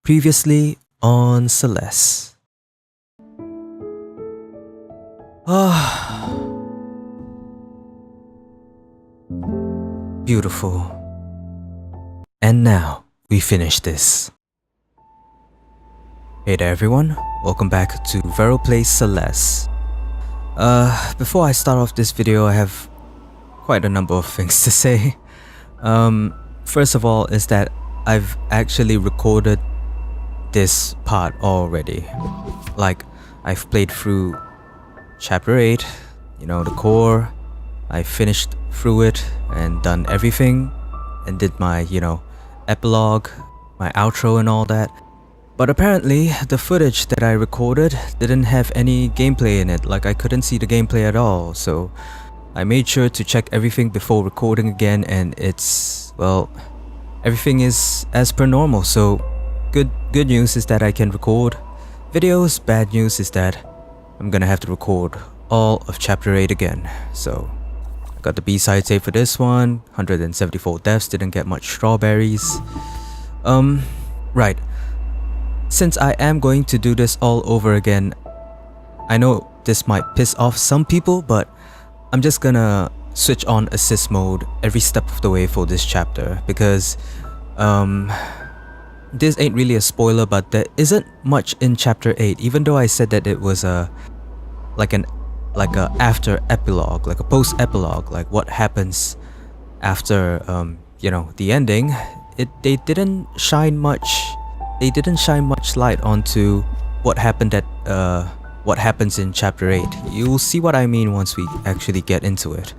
Previously on Celeste. Beautiful. And now we finish this. Hey there everyone, welcome back to Vero Plays Celeste. Before I start off this video, I have quite a number of things to say. First of all is that I've actually recorded this part already. Like, I've played through chapter 8, you know, the core. I finished through it and done everything and did my, epilogue, my outro and all that. But apparently the footage that I recorded didn't have any gameplay in it. Like, I couldn't see the gameplay at all. So I made sure to check everything before recording again, and it's, well, everything is as per normal. So good news is that I can record videos. Bad news is that I'm gonna have to record all of chapter 8 again. So I got the B-side save for this one. 174 deaths, didn't get much strawberries. Right. Since I am going to do this all over again, I know this might piss off some people, but I'm just gonna switch on assist mode every step of the way for this chapter because this ain't really a spoiler, but there isn't much in chapter 8, even though I said that it was like a after epilogue, like a post epilogue, like what happens after the ending. They didn't shine much light onto what happened at what happens in chapter 8. You'll see what I mean once we actually get into it.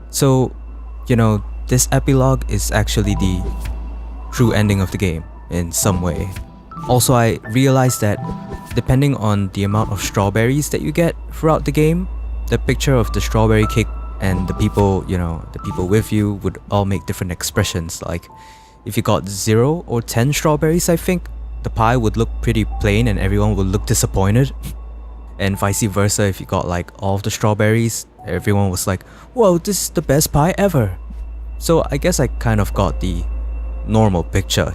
So, this epilogue is actually the true ending of the game in some way. Also, I realized that depending on the amount of strawberries that you get throughout the game, the picture of the strawberry cake and the people, the people with you would all make different expressions. Like, if you got 0 or 10 strawberries, I think the pie would look pretty plain and everyone would look disappointed. And vice versa, if you got like all of the strawberries, everyone was like, whoa, this is the best pie ever. So I guess I kind of got the normal picture,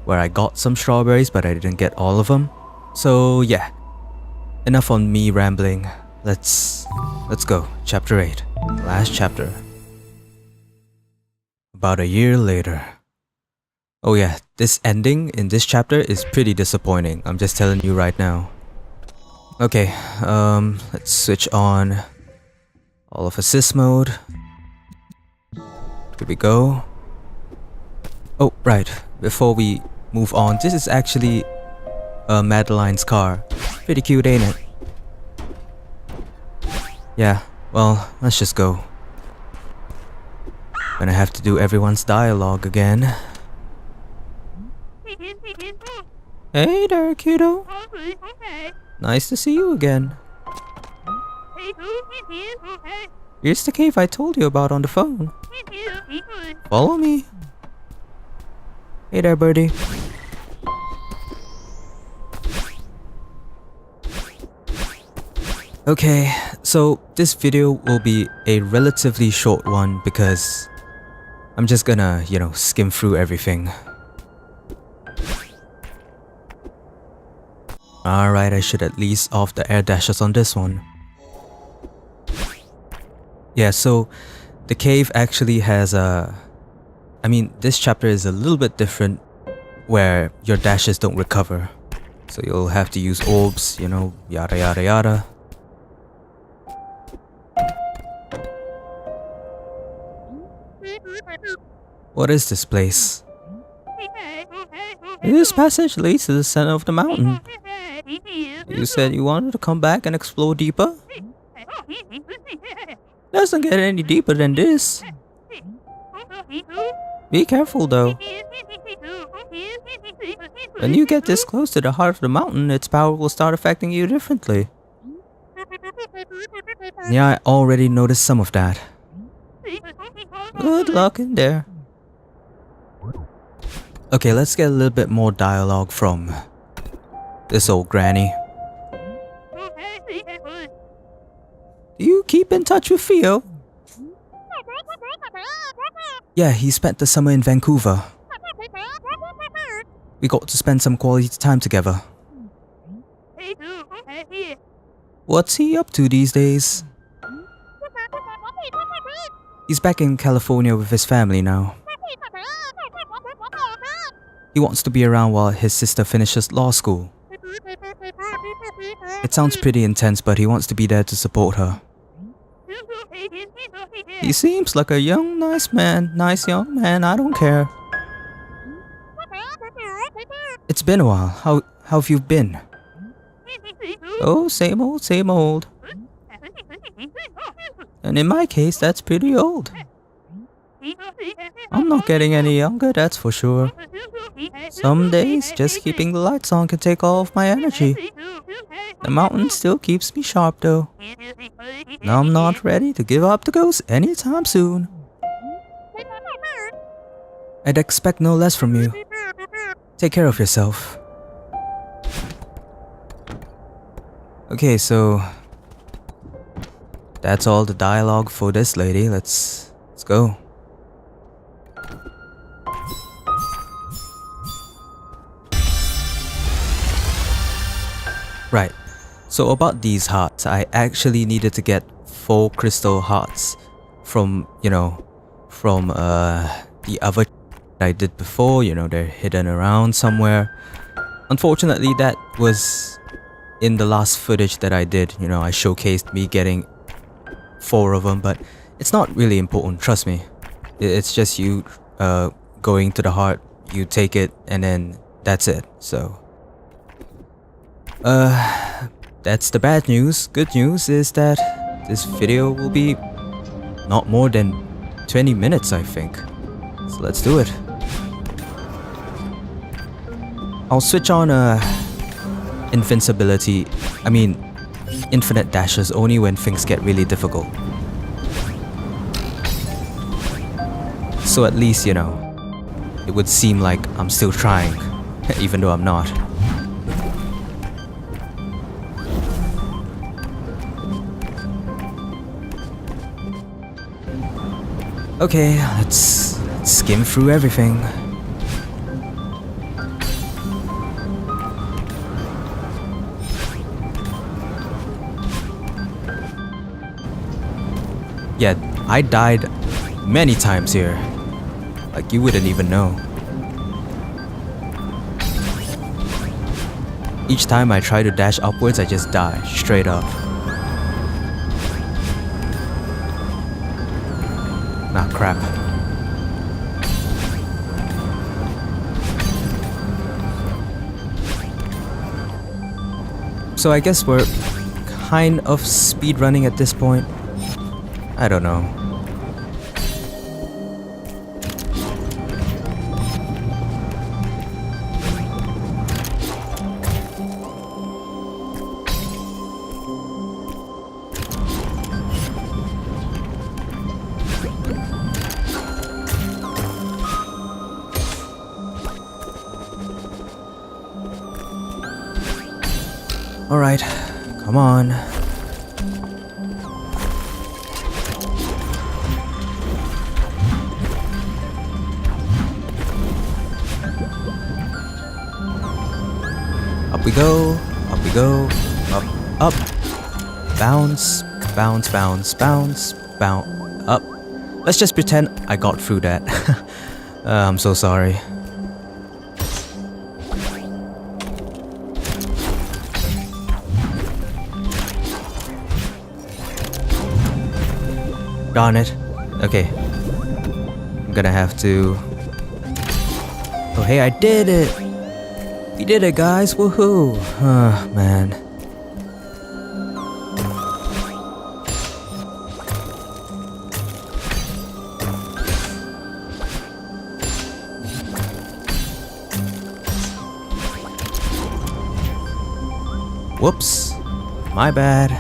where I got some strawberries but I didn't get all of them. So yeah, enough on me rambling. Let's go. Chapter 8, last chapter. About a year later. Oh yeah, this ending in this chapter is pretty disappointing. I'm just telling you right now. Okay, let's switch on all of assist mode. Here we go. Oh, right. Before we move on, this is actually Madeline's car. Pretty cute, ain't it? Yeah, well, let's just go. Gonna have to do everyone's dialogue again. Hey there, kiddo. Nice to see you again. Here's the cave I told you about on the phone. Follow me. Hey there, birdie. Okay, so this video will be a relatively short one because I'm just gonna, skim through everything. Alright, I should at least off the air dashes on this one. Yeah, so the cave actually has this chapter is a little bit different where your dashes don't recover. So you'll have to use orbs, yada yada yada. What is this place? This passage leads to the center of the mountain. You said you wanted to come back and explore deeper? Doesn't get any deeper than this. Be careful though. When you get this close to the heart of the mountain, its power will start affecting you differently. Yeah, I already noticed some of that. Good luck in there. Okay, let's get a little bit more dialogue from this old granny. Do you keep in touch with Theo? Yeah, he spent the summer in Vancouver. We got to spend some quality time together. What's he up to these days? He's back in California with his family now. He wants to be around while his sister finishes law school. It sounds pretty intense, but he wants to be there to support her. He seems like a young, nice young man, I don't care. It's been a while. How have you been? Oh, same old, same old. And in my case, that's pretty old. I'm not getting any younger, that's for sure. Some days, just keeping the lights on can take all of my energy. The mountain still keeps me sharp though. And I'm not ready to give up the ghost anytime soon. I'd expect no less from you. Take care of yourself. Okay, so that's all the dialogue for this lady. Let's go. Right. So about these hearts, I actually needed to get 4 crystal hearts from, from the other I did before. They're hidden around somewhere. Unfortunately, that was in the last footage that I did. I showcased me getting 4 of them, but it's not really important, trust me. It's just you going to the heart, you take it, and then that's it. So that's the bad news. Good news is that this video will be not more than 20 minutes, I think. So let's do it. I'll switch on invincibility, infinite dashes only when things get really difficult. So at least, it would seem like I'm still trying, even though I'm not. Okay, let's skim through everything. Yeah, I died many times here. Like you wouldn't even know. Each time I try to dash upwards, I just die straight up. Ah, crap. So I guess we're kind of speedrunning at this point. I don't know. Alright, come on. Up we go, up. Bounce, bounce, bounce, bounce, bounce, up. Let's just pretend I got through that. I'm so sorry. Darn it. Okay. I'm gonna have to... Oh hey, I did it! We did it, guys! Woohoo! Oh, man. Whoops. My bad.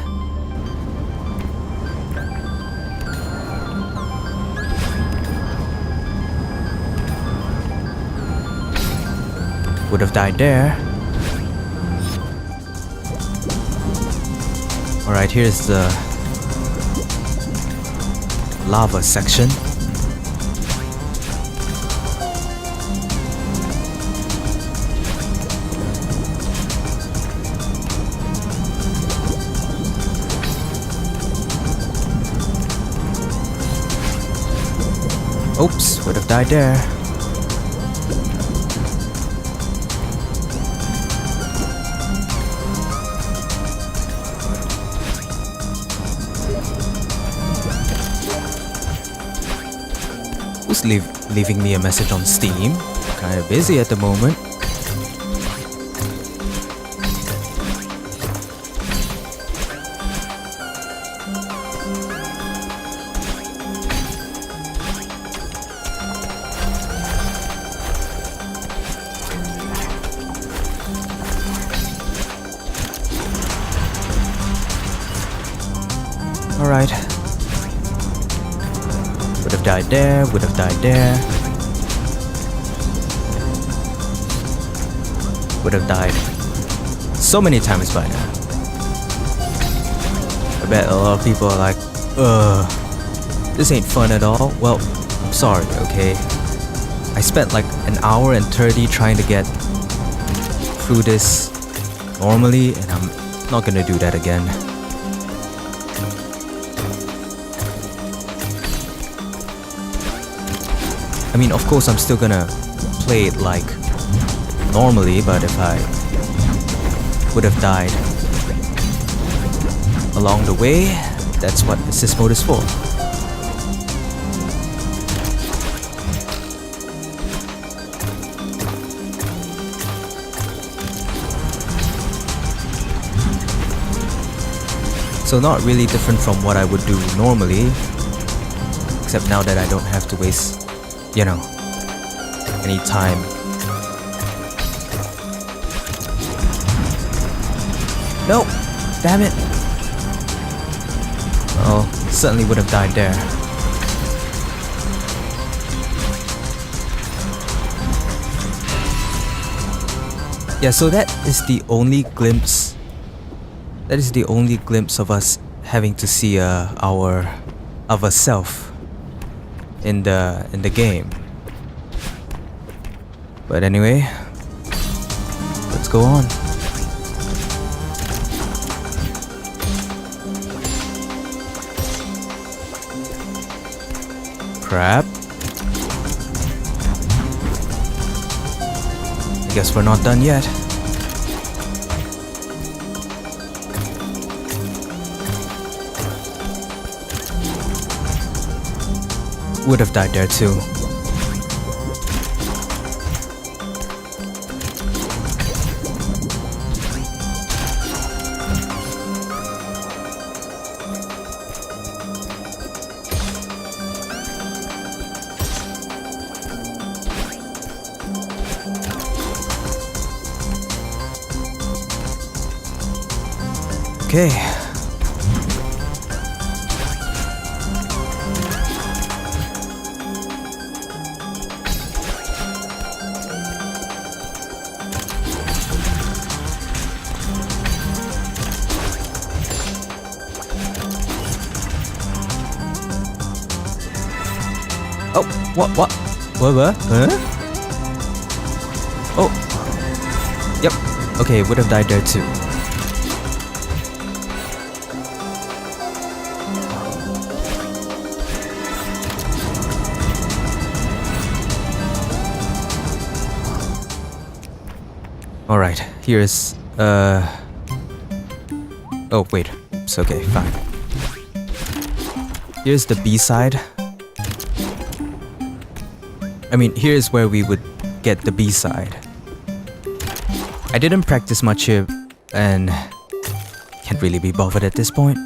Would have died there. Alright, here's the lava section. Oops, would have died there. Who's leaving me a message on Steam? Kinda busy at the moment. Alright. Would have died there, would have died there. Would have died so many times by now. I bet a lot of people are like, this ain't fun at all. Well, I'm sorry, okay? I spent like an hour and 30 trying to get through this normally, and I'm not gonna do that again. I mean, of course I'm still gonna play it like normally, but if I would have died along the way, that's what assist mode is for. So not really different from what I would do normally, except now that I don't have to waste, you know, any time. No! Damn it! Oh, certainly would have died there. Yeah, so that is the only glimpse. That is the only glimpse of us having to see our other self in the game. But anyway, let's go on. Crap. I guess we're not done yet. Would have died there too. Okay. Oh, what? Huh? Oh. Yep. Okay, would have died there too. Alright, here's oh wait, it's okay, fine. Here's the B-side. I mean, here's where we would get the B-side. I didn't practice much here and can't really be bothered at this point.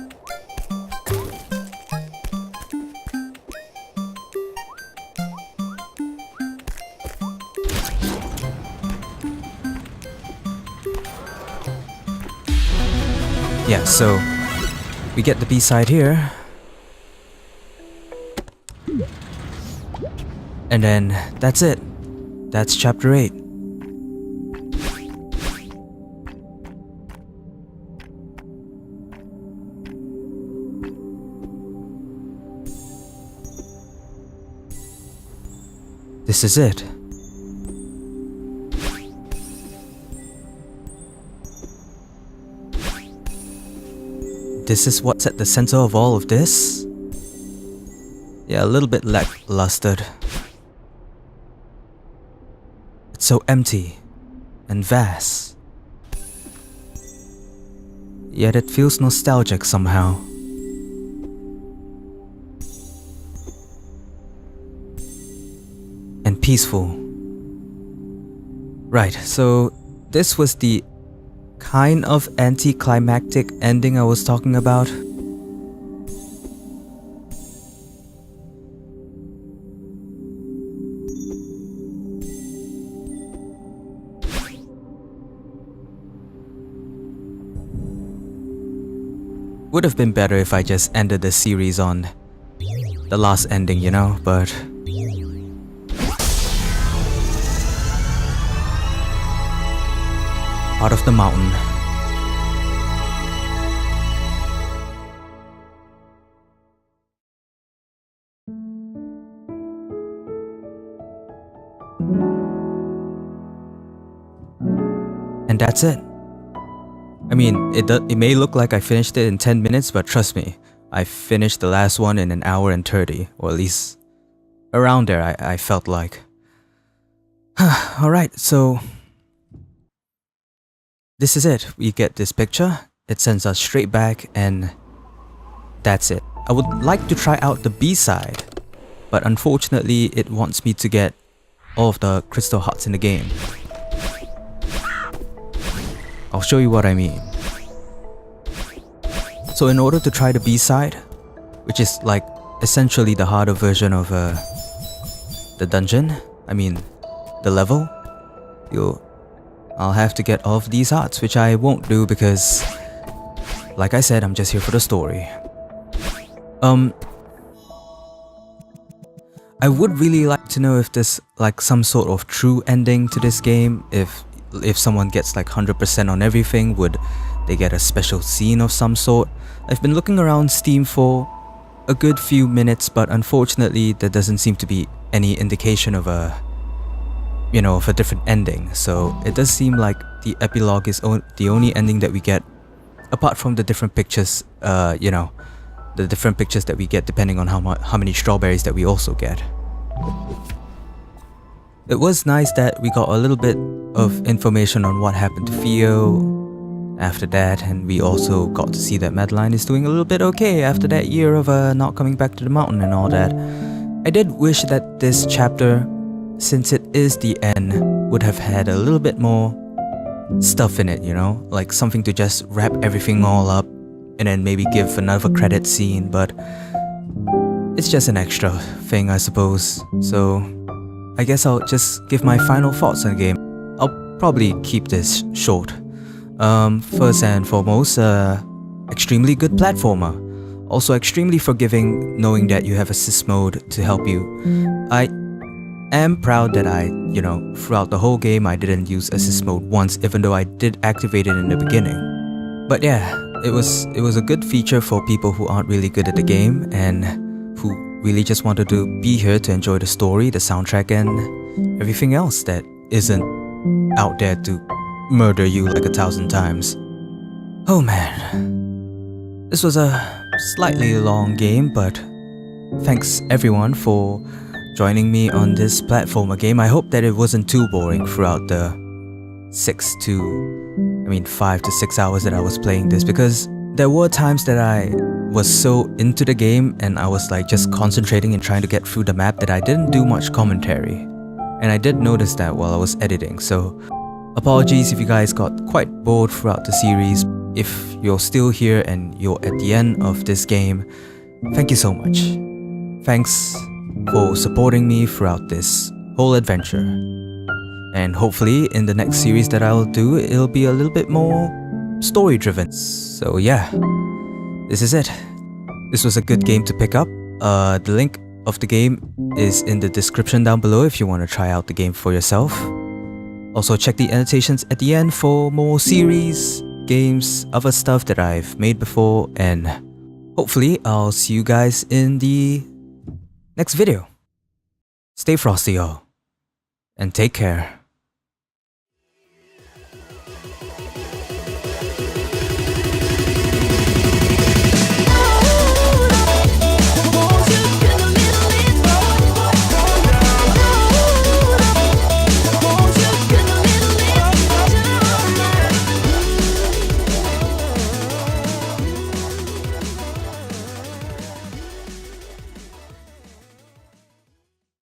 Yeah, so we get the B-side here. And then that's it. That's chapter 8. This is it. This is what's at the center of all of this? Yeah, a little bit lackluster. so empty and vast. Yet it feels nostalgic somehow. And peaceful. Right, so this was the kind of anticlimactic ending I was talking about. Would have been better if I just ended the series on the last ending, you know, but out of the mountain. And that's it. I mean, it may look like I finished it in 10 minutes, but trust me, I finished the last one in an hour and 30, or at least around there I felt like. Alright, so this is it. We get this picture, it sends us straight back, and that's it. I would like to try out the B-side, but unfortunately it wants me to get all of the crystal hearts in the game. I'll show you what I mean. So in order to try the B-side, which is like essentially the harder version of the dungeon, I mean the level, I'll have to get all of these hearts, which I won't do because, like I said, I'm just here for the story. I would really like to know if there's like some sort of true ending to this game. If someone gets like 100% on everything, would they get a special scene of some sort? I've been looking around Steam for a good few minutes, but unfortunately there doesn't seem to be any indication of a different ending. So it does seem like the epilogue is the only ending that we get, apart from the different pictures, the different pictures that we get depending on how many strawberries that we also get. It was nice that we got a little bit of information on what happened to Theo after that, and we also got to see that Madeline is doing a little bit okay after that year of not coming back to the mountain and all that. I did wish that this chapter, since it is the end, would have had a little bit more stuff in it, you know? Like something to just wrap everything all up and then maybe give another credit scene, but it's just an extra thing, I suppose. So I guess I'll just give my final thoughts on the game. I'll probably keep this short. First and foremost, extremely good platformer. Also extremely forgiving, knowing that you have assist mode to help you. I am proud that throughout the whole game I didn't use assist mode once, even though I did activate it in the beginning. But yeah, it was a good feature for people who aren't really good at the game and who really just wanted to be here to enjoy the story, the soundtrack, and everything else that isn't out there to murder you like 1,000 times. Oh man, this was a slightly long game, but thanks everyone for joining me on this platformer game. I hope that it wasn't too boring throughout the 5 to 6 hours that I was playing this, because there were times that I was so into the game and I was like just concentrating and trying to get through the map that I didn't do much commentary. And I did notice that while I was editing, so apologies if you guys got quite bored throughout the series. If you're still here and you're at the end of this game, thank you so much. Thanks for supporting me throughout this whole adventure. And hopefully in the next series that I'll do, it'll be a little bit more story driven. So yeah, this is it. This was a good game to pick up. The link of the game is in the description down below if you want to try out the game for yourself. Also check the annotations at the end for more series, games, other stuff that I've made before, and hopefully I'll see you guys in the next video. Stay frosty, y'all, and take care.